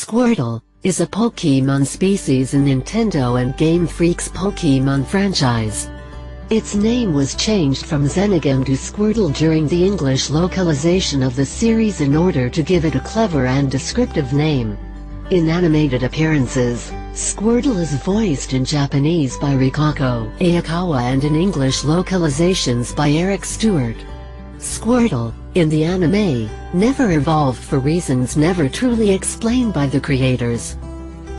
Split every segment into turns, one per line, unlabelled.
Squirtle is a Pokémon species in Nintendo and Game Freak's Pokémon franchise. Its name was changed from Zenigame to Squirtle during the English localization of the series in order to give it a clever and descriptive name. In animated appearances, Squirtle is voiced in Japanese by Rikako Ayakawa and in English localizations by Eric Stewart. Squirtle, in the anime, never evolved for reasons never truly explained by the creators.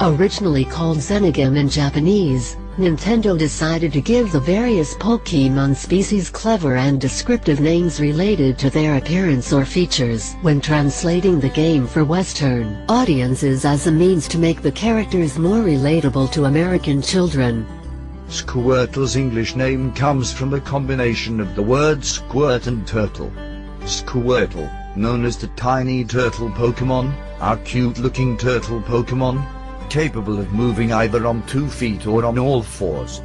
Originally called Zenigame in Japanese, Nintendo decided to give the various Pokémon species clever and descriptive names related to their appearance or features when translating the game for Western audiences as a means to make the characters more relatable to American children.
Squirtle's English name comes from a combination of the words squirt and turtle. Squirtle, known as the tiny turtle Pokémon, our cute-looking turtle Pokémon, capable of moving either on 2 feet or on all fours.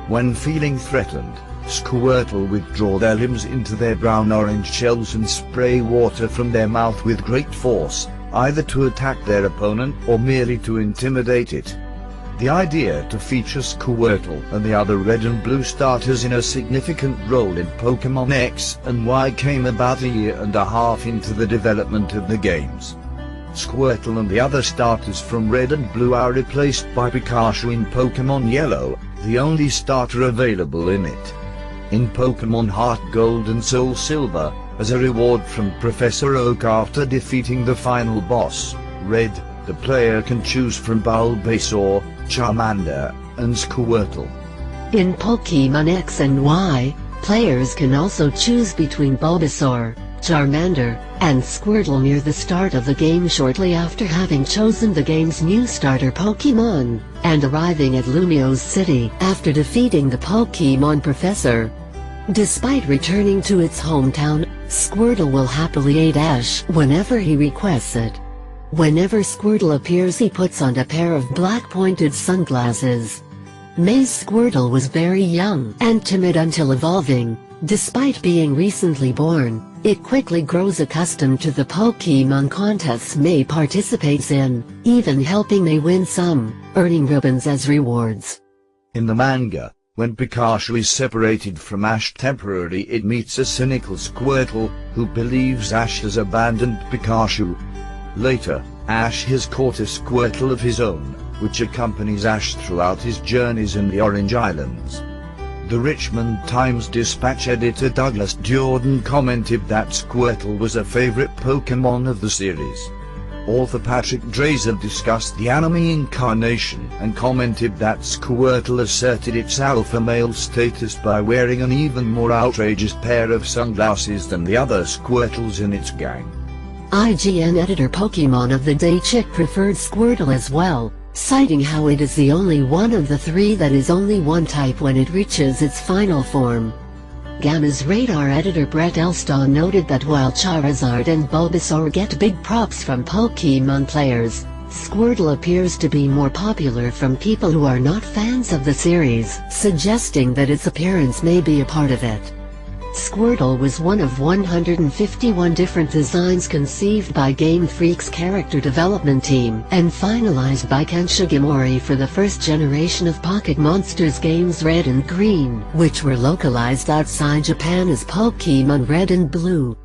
When feeling threatened, Squirtle withdraw their limbs into their brown-orange shells and spray water from their mouth with great force, either to attack their opponent or merely to intimidate it. The idea to feature Squirtle and the other red and blue starters in a significant role in Pokémon X and Y came about a year and a half into the development of the games. Squirtle and the other starters from Red and Blue are replaced by Pikachu in Pokémon Yellow, the only starter available in it. In Pokémon Heart Gold and Soul Silver, as a reward from Professor Oak after defeating the final boss, Red, the player can choose from Bulbasaur, Charmander, and Squirtle.
In Pokémon X and Y, players can also choose between Bulbasaur, Charmander, and Squirtle near the start of the game shortly after having chosen the game's new starter Pokémon, and arriving at Lumio's city after defeating the Pokémon Professor. Despite returning to its hometown, Squirtle will happily aid Ash whenever he requests it. Whenever Squirtle appears, he puts on a pair of black pointed sunglasses. May's Squirtle was very young and timid until evolving. Despite being recently born, it quickly grows accustomed to the Pokémon contests May participates in, even helping May win some, earning ribbons as rewards.
In the manga, when Pikachu is separated from Ash temporarily, it meets a cynical Squirtle, who believes Ash has abandoned Pikachu. Later, Ash has caught a Squirtle of his own, which accompanies Ash throughout his journeys in the Orange Islands. The Richmond Times-Dispatch editor Douglas Jordan commented that Squirtle was a favorite Pokémon of the series. Author Patrick Drazer discussed the anime incarnation and commented that Squirtle asserted its alpha male status by wearing an even more outrageous pair of sunglasses than the other Squirtles in its gang.
IGN editor Pokémon of the Day Chick preferred Squirtle as well, citing how it is the only one of the 3 that is only one type when it reaches its final form. Gamma's Radar editor Brett Elston noted that while Charizard and Bulbasaur get big props from Pokémon players, Squirtle appears to be more popular from people who are not fans of the series, suggesting that its appearance may be a part of it. Squirtle was one of 151 different designs conceived by Game Freak's character development team and finalized by Ken Shigemori for the first generation of Pocket Monsters games Red and Green, which were localized outside Japan as Pokémon Red and Blue.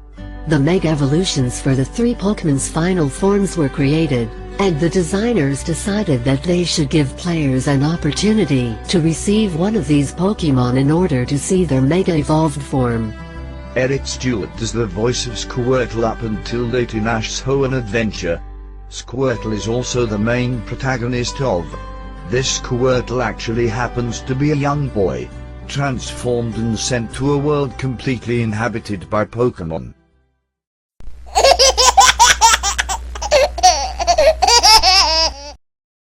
The Mega Evolutions for the 3 Pokemon's final forms were created, and the designers decided that they should give players an opportunity to receive one of these Pokémon in order to see their Mega Evolved form.
Eric Stewart does the voice of Squirtle up until late in Ash's Hoenn adventure. Squirtle is also the main protagonist of. This Squirtle actually happens to be a young boy, transformed and sent to a world completely inhabited by Pokémon.